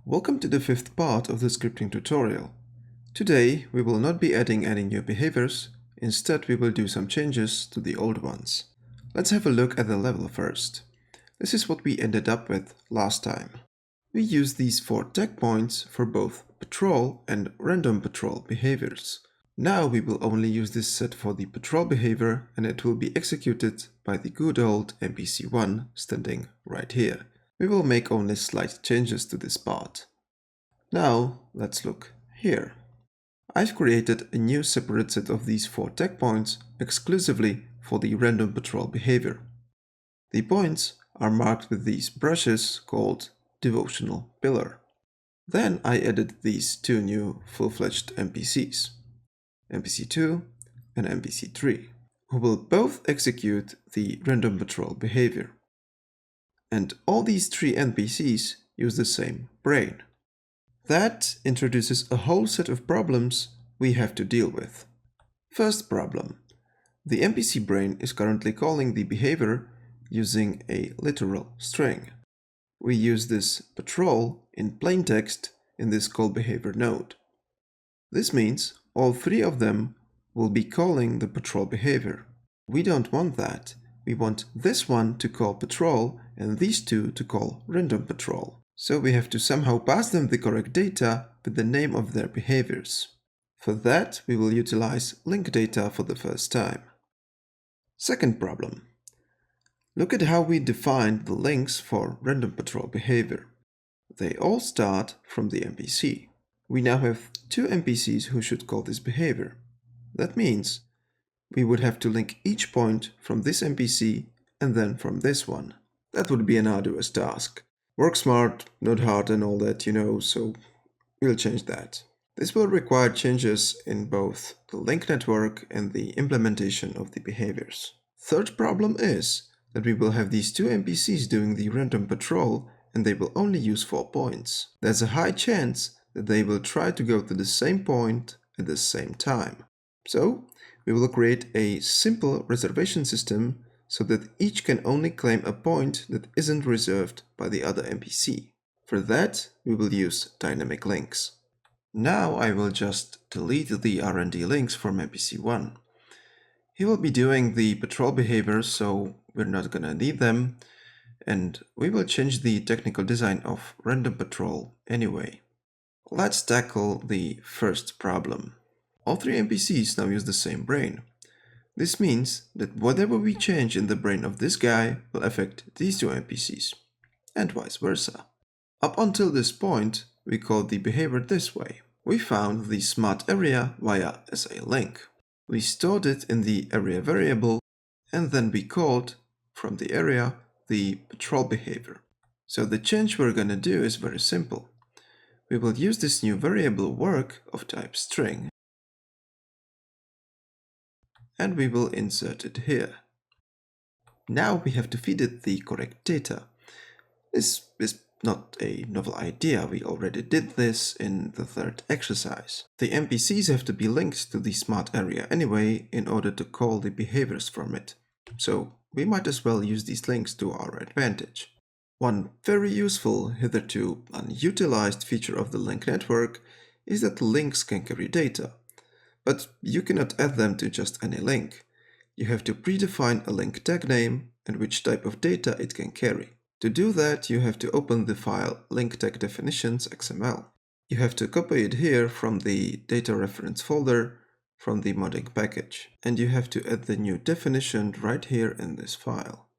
Welcome to the fifth part of the scripting tutorial. Today we will not be adding any new behaviors, instead we will do some changes to the old ones. Let's have a look at the level first. This is what we ended up with last time. We used these 4 tag points for both patrol and random patrol behaviors. Now we will only use this set for the patrol behavior and it will be executed by the good old NPC1 standing right here. We will make only slight changes to this part. Now let's look here. I've created a new separate set of these 4 tag points exclusively for the random patrol behavior. The points are marked with these brushes called devotional pillar. Then I added these 2 new full-fledged NPCs, NPC2 and NPC3, who will both execute the random patrol behavior. And all these 3 NPCs use the same brain. That introduces a whole set of problems we have to deal with. First problem. The NPC brain is currently calling the behavior using a literal string. We use this patrol in plain text in this call behavior node. This means all 3 of them will be calling the patrol behavior. We don't want that. We want this one to call patrol and these 2 to call random patrol. So we have to somehow pass them the correct data with the name of their behaviors. For that, we will utilize link data for the first time. Second problem. Look at how we defined the links for random patrol behavior. They all start from the NPC. We now have 2 NPCs who should call this behavior. That means we would have to link each point from this NPC and then from this one. That would be an arduous task. Work smart, not hard and all that, so we'll change that. This will require changes in both the link network and the implementation of the behaviors. Third problem is that we will have these 2 NPCs doing the random patrol and they will only use 4 points. There's a high chance that they will try to go to the same point at the same time. So we will create a simple reservation system so that each can only claim a point that isn't reserved by the other NPC. For that, we will use dynamic links. Now I will just delete the R&D links from NPC1. He will be doing the patrol behavior, so we're not gonna need them, and we will change the technical design of random patrol anyway. Let's tackle the first problem. All 3 NPCs now use the same brain. This means that whatever we change in the brain of this guy will affect these 2 NPCs, and vice versa. Up until this point, we called the behavior this way. We found the smart area via SA link. We stored it in the area variable, and then we called, from the area, the patrol behavior. So the change we're gonna do is very simple. We will use this new variable work of type string, and we will insert it here. Now we have to feed it the correct data. This is not a novel idea, we already did this in the third exercise. The NPCs have to be linked to the smart area anyway in order to call the behaviors from it. So we might as well use these links to our advantage. One very useful, hitherto unutilized feature of the link network is that links can carry data. But you cannot add them to just any link. You have to predefine a link tag name and which type of data it can carry. To do that, you have to open the file link tag definitions XML. You have to copy it here from the data reference folder from the modding package. And you have to add the new definition right here in this file.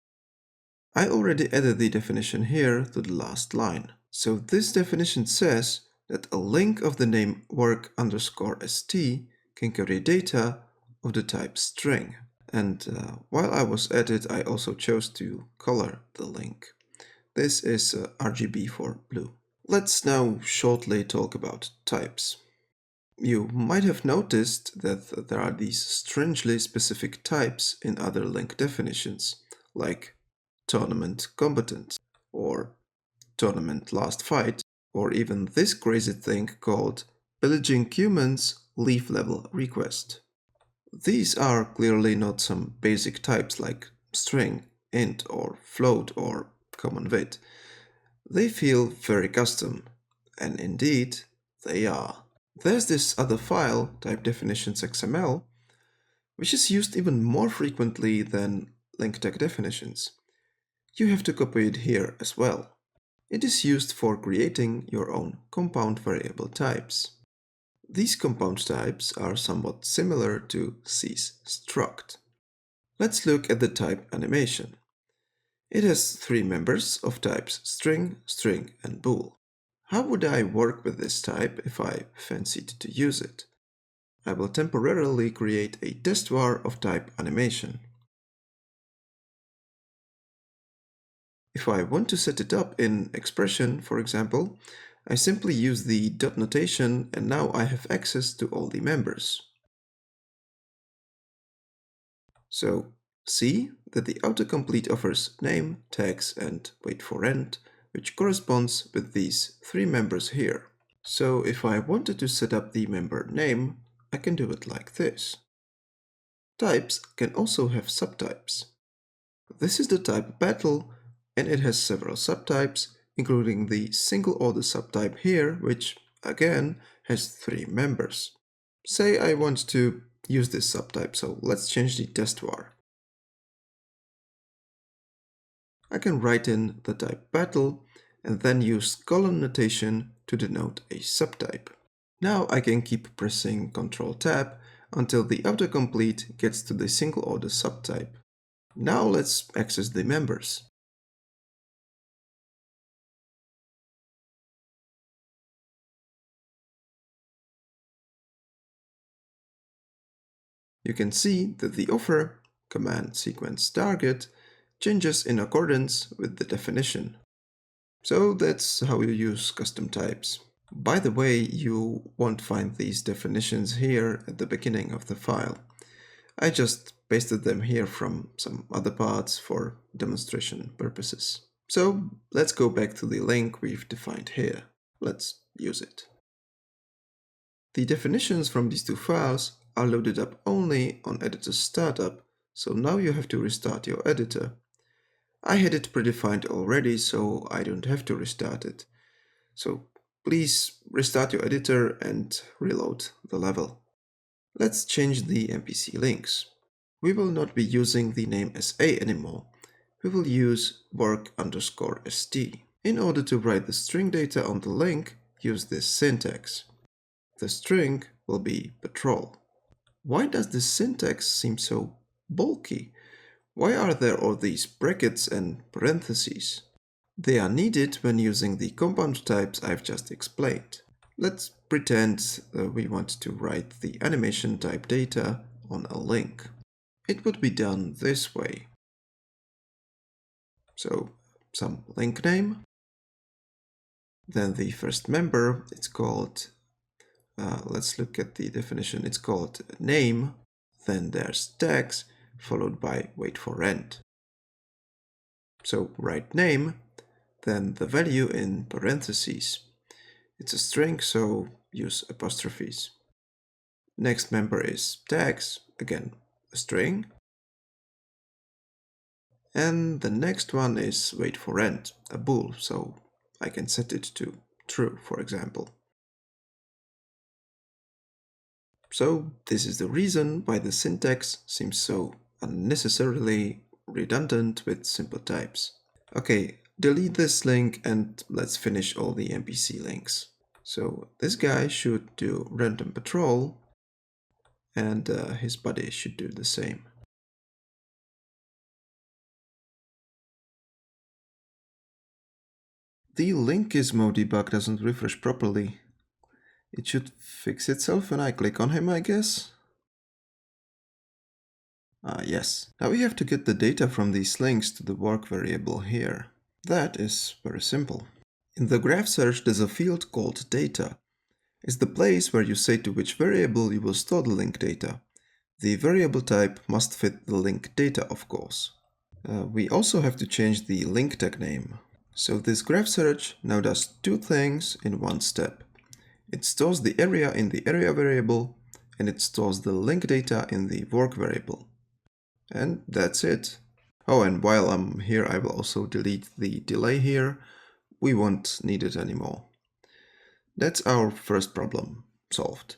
I already added the definition here to the last line. So this definition says that a link of the name work_st can carry data of the type string. And while I was at it, I also chose to color the link. This is RGB for blue. Let's now shortly talk about types. You might have noticed that there are these strangely specific types in other link definitions, like tournament combatant, or tournament last fight, or even this crazy thing called pillaging humans leaf level request. These are clearly not some basic types like string, int, or float, or common vid. They feel very custom, And indeed, they are. There's this other file, type definitions XML, which is used even more frequently than link tag definitions. You have to copy it here as well. It is used for creating your own compound variable types. These compound types are somewhat similar to C's struct. Let's look at the type animation. It has three members of types string, string, and bool. How would I work with this type if I fancied to use it? I will temporarily create a test var of type animation. If I want to set it up in expression, for example, I simply use the dot notation and now I have access to all the members. So see that the autocomplete offers name, tags, and wait for end, which corresponds with these three members here. So if I wanted to set up the member name, I can do it like this. Types can also have subtypes. This is the type battle, and it has several subtypes, including the single order subtype here, which again has three members. Say I want to use this subtype, so let's change the test var. I can write in the type battle and then use colon notation to denote a subtype. Now I can keep pressing Ctrl Tab until the autocomplete gets to the single order subtype. Now let's access the members. You can see that the offer command sequence target changes in accordance with the definition. So that's how you use custom types. By the way, you won't find these definitions here at the beginning of the file. I just pasted them here from some other parts for demonstration purposes. So let's go back to the link we've defined here. Let's use it. The definitions from these two files are loaded up only on editor startup, so now you have to restart your editor. I had it predefined already, so I don't have to restart it. So please restart your editor and reload the level. Let's change the MPC links. We will not be using the name SA anymore. We will use work_st. In order to write the string data on the link, use this syntax. The string will be patrol. Why does this syntax seem so bulky? Why are there all these brackets and parentheses? They are needed when using the compound types I've just explained. Let's pretend we want to write the animation type data on a link. It would be done this way. So some link name, then the first member, it's called, let's look at the definition, it's called name, then there's tags, followed by wait for end. So write name, then the value in parentheses. It's a string, so use apostrophes. Next member is tags, again a string. And the next one is wait for end, a bool, so I can set it to true, for example. So this is the reason why the syntax seems so unnecessarily redundant with simple types. Okay, delete this link and let's finish all the MPC links. So this guy should do random patrol and his body should do the same. The link gizmo debug doesn't refresh properly. It should fix itself when I click on him, I guess? Yes. Now we have to get the data from these links to the work variable here. That is very simple. In the graph search, there's a field called data. It's the place where you say to which variable you will store the link data. The variable type must fit the link data, of course. We also have to change the link tag name. So this graph search now does two things in one step. It stores the area in the area variable, and it stores the link data in the work variable. And that's it. Oh, and while I'm here, I will also delete the delay here. We won't need it anymore. That's our first problem solved.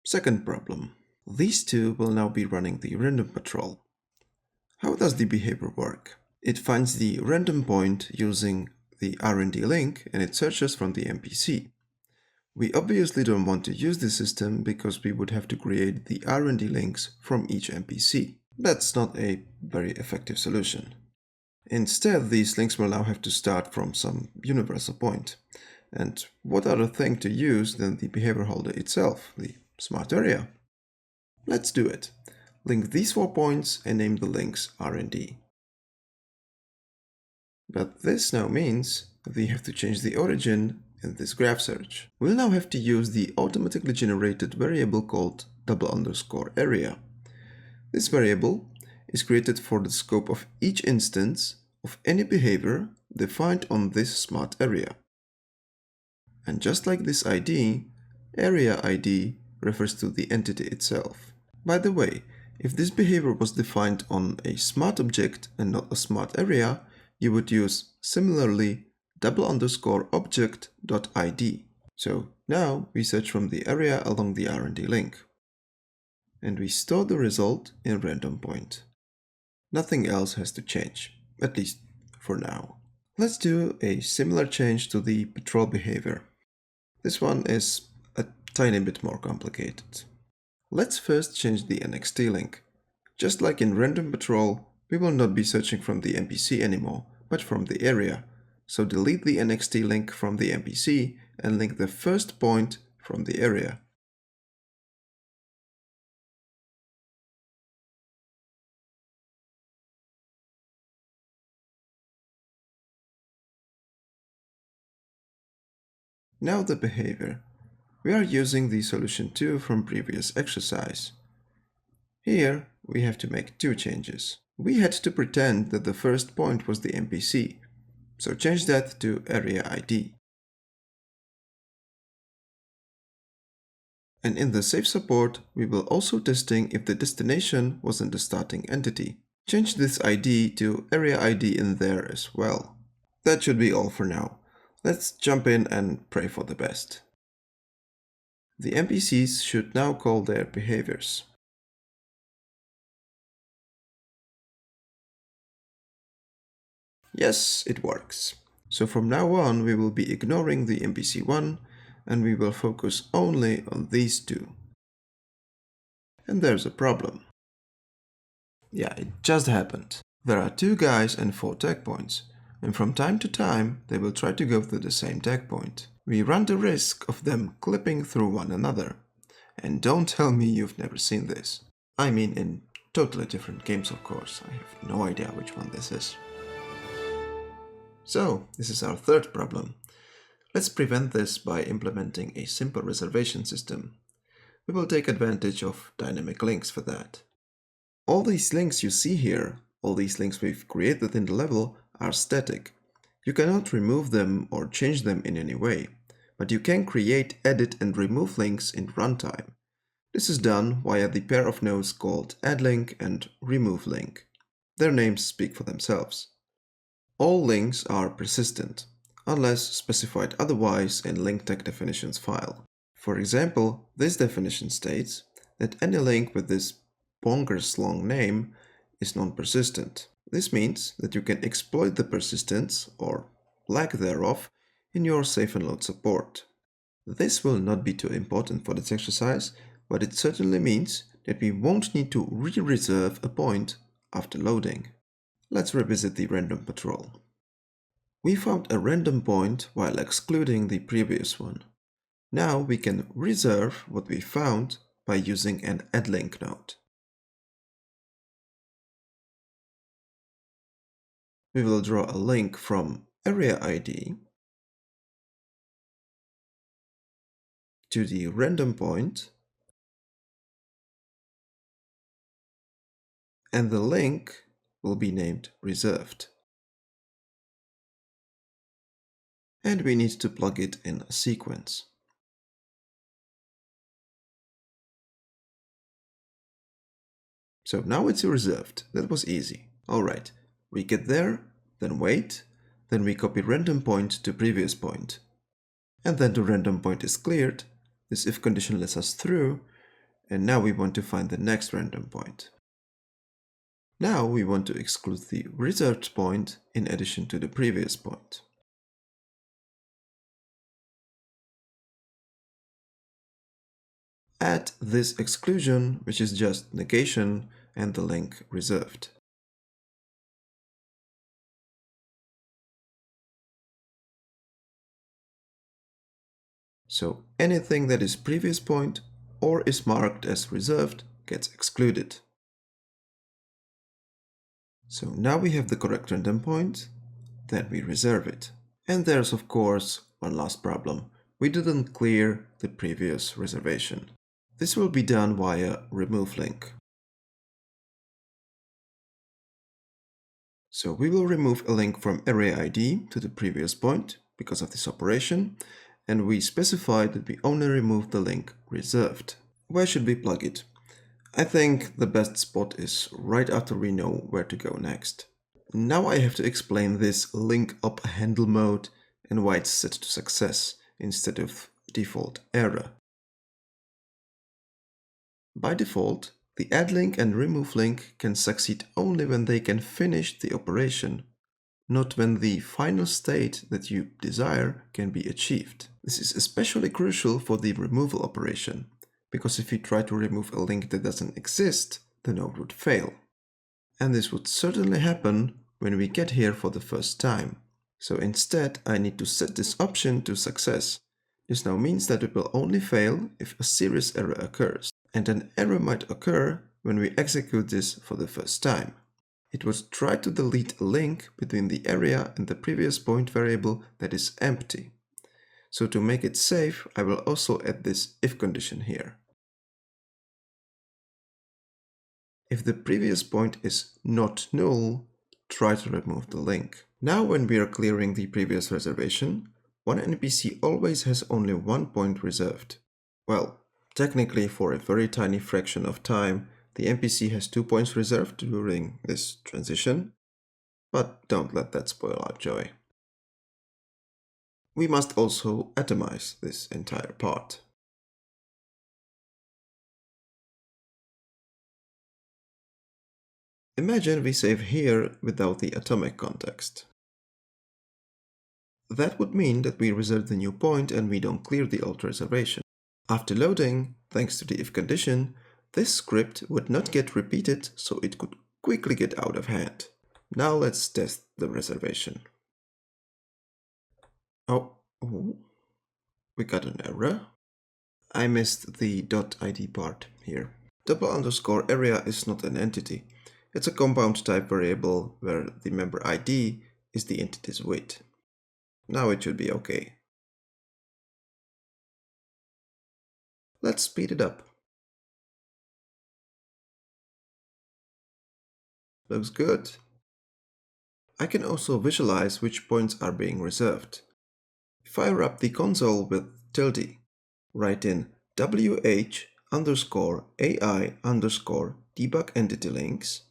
Second problem. These two will now be running the random patrol. How does the behavior work? It finds the random point using the R&D link and it searches from the NPC. We obviously don't want to use this system because we would have to create the R&D links from each NPC. That's not a very effective solution. Instead, these links will now have to start from some universal point. And what other thing to use than the behavior holder itself, the smart area? Let's do it. Link these 4 points and name the links R&D. But this now means that we have to change the origin in this graph search. We'll now have to use the automatically generated variable called _area. This variable is created for the scope of each instance of any behavior defined on this smart area. And just like this ID, area ID refers to the entity itself. By the way, if this behavior was defined on a smart object and not a smart area, you would use similarly _object.id. So now we search from the area along the R&D link. And we store the result in random point. Nothing else has to change, at least for now. Let's do a similar change to the patrol behavior. This one is a tiny bit more complicated. Let's first change the NXT link. Just like in random patrol, we will not be searching from the NPC anymore, but from the area. So delete the NXT link from the NPC and link the first point from the area. Now the behavior. We are using the solution 2 from previous exercise. Here we have to make 2 changes. We had to pretend that the first point was the NPC, so change that to area ID. And in the safe support, we will also testing if the destination wasn't the starting entity. Change this ID to area ID in there as well. That should be all for now. Let's jump in and pray for the best. The NPCs should now call their behaviors. Yes, it works. So from now on, we will be ignoring the NPC 1 and we will focus only on these 2. And there's a problem. Yeah, it just happened. There are 2 guys and 4 tag points, and from time to time they will try to go to the same tag point. We run the risk of them clipping through one another. And don't tell me you've never seen this. I mean in totally different games, of course. I have no idea which one this is. So, this is our third problem. Let's prevent this by implementing a simple reservation system. We will take advantage of dynamic links for that. All these links you see here, all these links we've created in the level, are static. You cannot remove them or change them in any way, but you can create, edit and remove links in runtime. This is done via the pair of nodes called addLink and removeLink. Their names speak for themselves. All links are persistent, unless specified otherwise in link tag definitions file. For example, this definition states that any link with this bonkers long name is non-persistent. This means that you can exploit the persistence, or lack thereof, in your save and load support. This will not be too important for this exercise, but it certainly means that we won't need to re-reserve a point after loading. Let's revisit the random patrol. We found a random point while excluding the previous one. Now we can reserve what we found by using an addLink node. We will draw a link from area ID to the random point, and the link will be named reserved. And we need to plug it in a sequence. So now it's reserved. That was easy. Alright, we get there, then wait, then we copy random point to previous point. And then the random point is cleared. This if condition lets us through, and now we want to find the next random point. Now we want to exclude the reserved point in addition to the previous point. Add this exclusion, which is just negation and the link reserved. So anything that is previous point or is marked as reserved gets excluded. So now we have the correct random point, then we reserve it. And there's of course one last problem. We didn't clear the previous reservation. This will be done via remove link. So we will remove a link from array ID to the previous point because of this operation, and we specify that we only remove the link reserved. Where should we plug it? I think the best spot is right after we know where to go next. Now I have to explain this link up handle mode and why it's set to success instead of default error. By default, the add link and remove link can succeed only when they can finish the operation, not when the final state that you desire can be achieved. This is especially crucial for the removal operation, because if you try to remove a link that doesn't exist, the node would fail. And this would certainly happen when we get here for the first time. So instead, I need to set this option to success. This now means that it will only fail if a serious error occurs. And an error might occur when we execute this for the first time. It would try to delete a link between the area and the previous point variable that is empty. So to make it safe, I will also add this if condition here. If the previous point is not null, try to remove the link. Now when we are clearing the previous reservation, one NPC always has only one point reserved. Well, technically for a very tiny fraction of time, the NPC has 2 points reserved during this transition, but don't let that spoil our joy. We must also atomize this entire part. Imagine we save here without the atomic context. That would mean that we reserve the new point and we don't clear the old reservation. After loading, thanks to the if condition, this script would not get repeated, so it could quickly get out of hand. Now let's test the reservation. Oh, we got an error. I missed the .id part here. Double underscore area is not an entity. It's a compound type variable where the member ID is the entity's weight. Now it should be okay. Let's speed it up. Looks good. I can also visualize which points are being reserved. Fire up the console with tilde. Write in wh underscore ai underscore debug entity links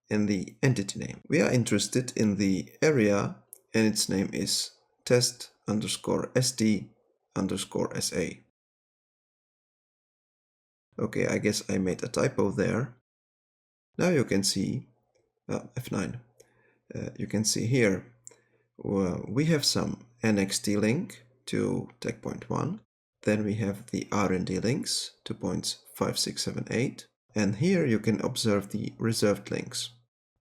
and the entity name. We are interested in the area and its name is test underscore st underscore sa. Okay, I guess I made a typo there. Now you can see, F9, you can see here, we have some NXT link to tag point 1. Then we have the R&D links to points 5, 6, 7, 8. And here you can observe the reserved links.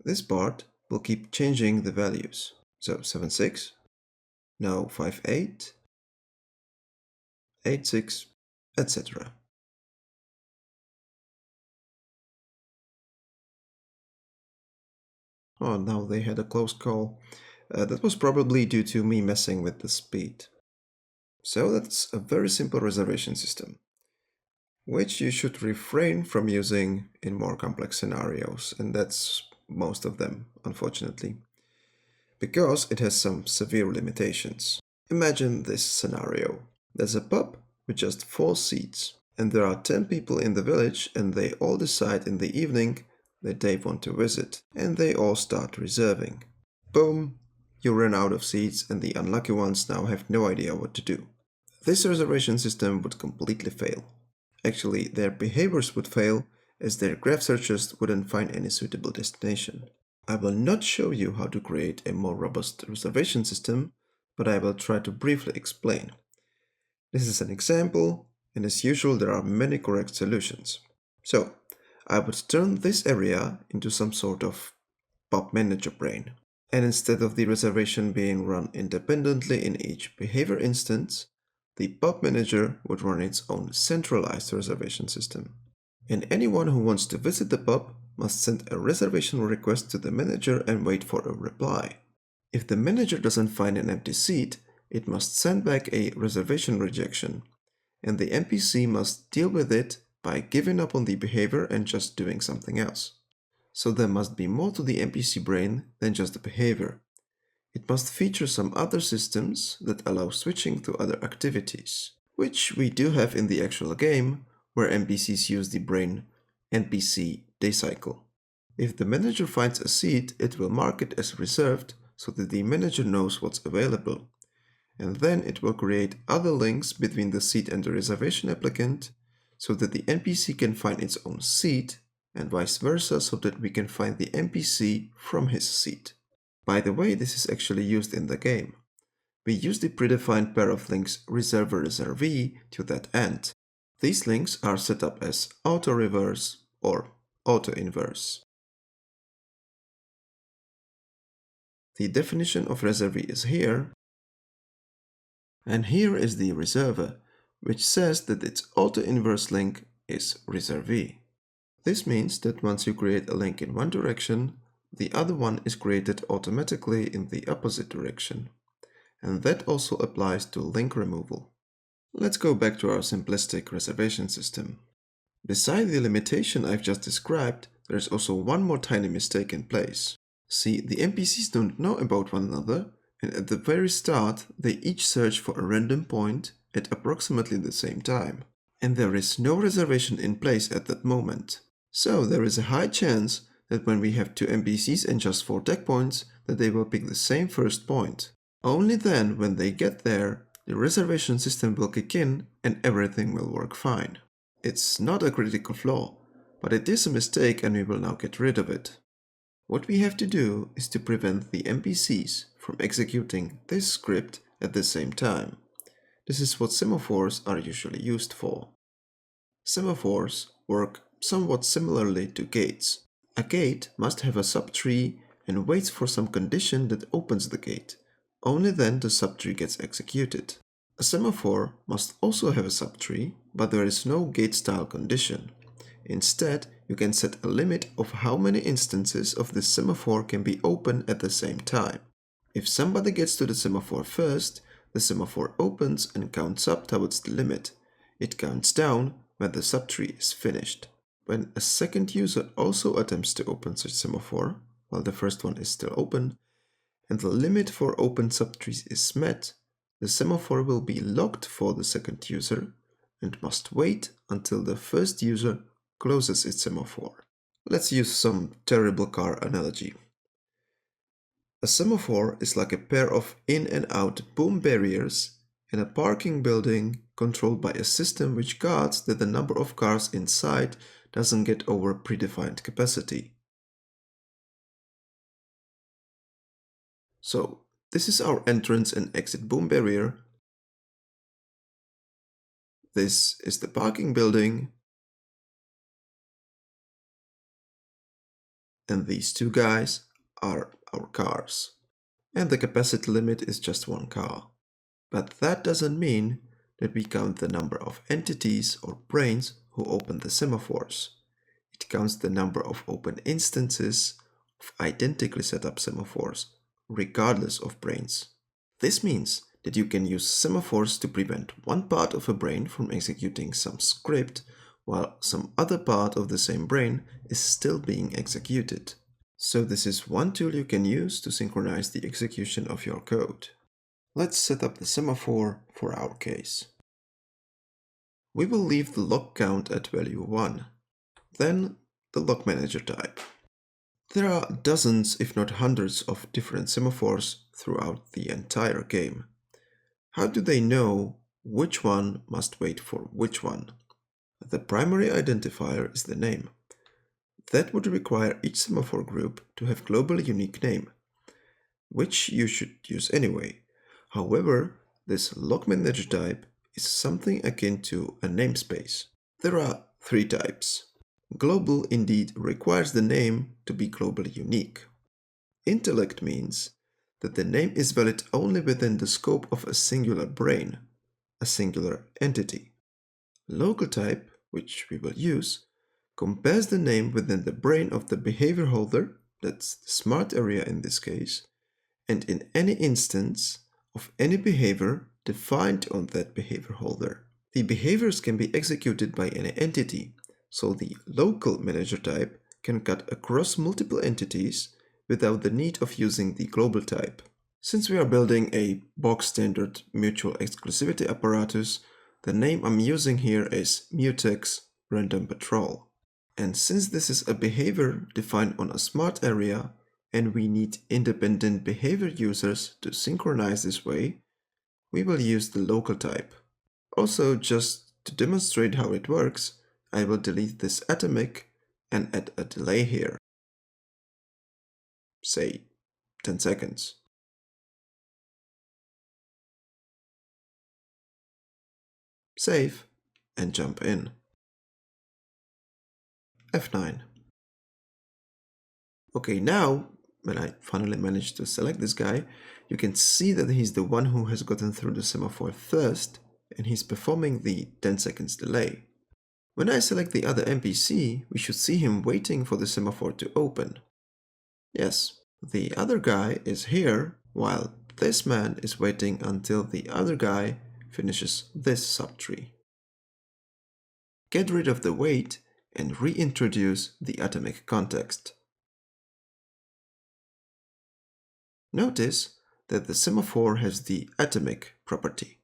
This part will keep changing the values. So 7, 6, now 5, 8, 8, 6, etc. Oh, now they had a close call. That was probably due to me messing with the speed. So that's a very simple reservation system, which you should refrain from using in more complex scenarios, and that's most of them, unfortunately, because it has some severe limitations. Imagine this scenario. There's a pub with just 4 seats, and there are 10 people in the village, and they all decide in the evening that they want to visit, and they all start reserving. Boom! You run out of seats, and the unlucky ones now have no idea what to do. this reservation system would completely fail. Actually, their behaviors would fail as their graph searches wouldn't find any suitable destination. I will not show you how to create a more robust reservation system, but I will try to briefly explain. This is an example, and as usual there are many correct solutions. So, I would turn this area into some sort of pub manager brain. And instead of the reservation being run independently in each behavior instance, the pub manager would run its own centralized reservation system. And anyone who wants to visit the pub must send a reservation request to the manager and wait for a reply. If the manager doesn't find an empty seat, it must send back a reservation rejection, and the NPC must deal with it by giving up on the behavior and just doing something else. So there must be more to the NPC brain than just the behavior. It must feature some other systems that allow switching to other activities, which we do have in the actual game, where NPCs use the brain NPC day cycle. If the manager finds a seat, it will mark it as reserved so that the manager knows what's available. And then it will create other links between the seat and the reservation applicant so that the NPC can find its own seat, and vice versa so that we can find the NPC from his seat. By the way, this is actually used in the game. We use the predefined pair of links reserver-reservee to that end. These links are set up as auto-reverse or auto-inverse. The definition of reservee is here, and here is the reserver, which says that its auto-inverse link is reservee. This means that once you create a link in one direction, the other one is created automatically in the opposite direction. And that also applies to link removal. Let's go back to our simplistic reservation system. Beside the limitation I've just described, there is also one more tiny mistake in place. See, the NPCs don't know about one another, and at the very start, they each search for a random point at approximately the same time. And there is no reservation in place at that moment. So there is a high chance that when we have two NPCs and just 4 tech points, that they will pick the same first point. Only then, when they get there, the reservation system will kick in and everything will work fine. It's not a critical flaw, but it is a mistake and we will now get rid of it. What we have to do is to prevent the NPCs from executing this script at the same time. This is what semaphores are usually used for. Semaphores work somewhat similarly to gates. A gate must have a subtree and waits for some condition that opens the gate. Only then the subtree gets executed. A semaphore must also have a subtree, but there is no gate-style condition. Instead, you can set a limit of how many instances of this semaphore can be open at the same time. If somebody gets to the semaphore first, the semaphore opens and counts up towards the limit. It counts down when the subtree is finished. When a second user also attempts to open such semaphore, while the first one is still open, and the limit for open subtrees is met, the semaphore will be locked for the second user and must wait until the first user closes its semaphore. Let's use some terrible car analogy. A semaphore is like a pair of in and out boom barriers in a parking building controlled by a system which guards that the number of cars inside doesn't get over predefined capacity. So, this is our entrance and exit boom barrier. This is the parking building. And these two guys are our cars. And the capacity limit is just 1 car. But that doesn't mean that we count the number of entities or brains who open the semaphores. It counts the number of open instances of identically set up semaphores, regardless of brains. This means that you can use semaphores to prevent one part of a brain from executing some script while some other part of the same brain is still being executed. So this is one tool you can use to synchronize the execution of your code. Let's set up the semaphore for our case. We will leave the log count at value 1. Then the log manager type. There are dozens, if not hundreds, of different semaphores throughout the entire game. How do they know which one must wait for which one. The primary identifier is the name. That would require each semaphore group to have globally unique name, which you should use anyway. However, this log manager type is something akin to a namespace. There are three types. Global indeed requires the name to be globally unique. Intellect means that the name is valid only within the scope of a singular brain, a singular entity. Local type, which we will use, compares the name within the brain of the behavior holder, that's the smart area in this case, and in any instance of any behavior defined on that behavior holder. The behaviors can be executed by any entity, so the local manager type can cut across multiple entities without the need of using the global type. Since we are building a box standard mutual exclusivity apparatus, the name I'm using here is mutex random patrol. And since this is a behavior defined on a smart area, and we need independent behavior users to synchronize this way, we will use the local type. Also, just to demonstrate how it works, I will delete this atomic and add a delay here. Say 10 seconds. Save and jump in. F9. Okay, now, when I finally managed to select this guy, you can see that he's the one who has gotten through the semaphore first, and he's performing the 10 seconds delay. When I select the other NPC, we should see him waiting for the semaphore to open. Yes, the other guy is here, while this man is waiting until the other guy finishes this subtree. Get rid of the wait and reintroduce the atomic context. Notice that the semaphore has the atomic property.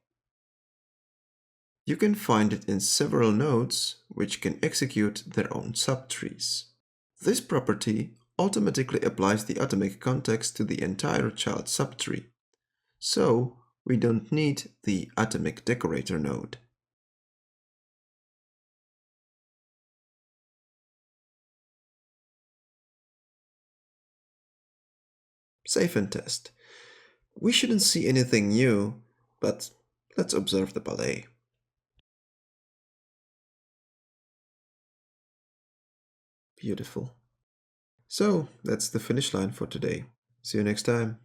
You can find it in several nodes which can execute their own subtrees. This property automatically applies the atomic context to the entire child subtree, so we don't need the atomic decorator node. Save and test. We shouldn't see anything new, but let's observe the ballet. Beautiful. So that's the finish line for today. See you next time.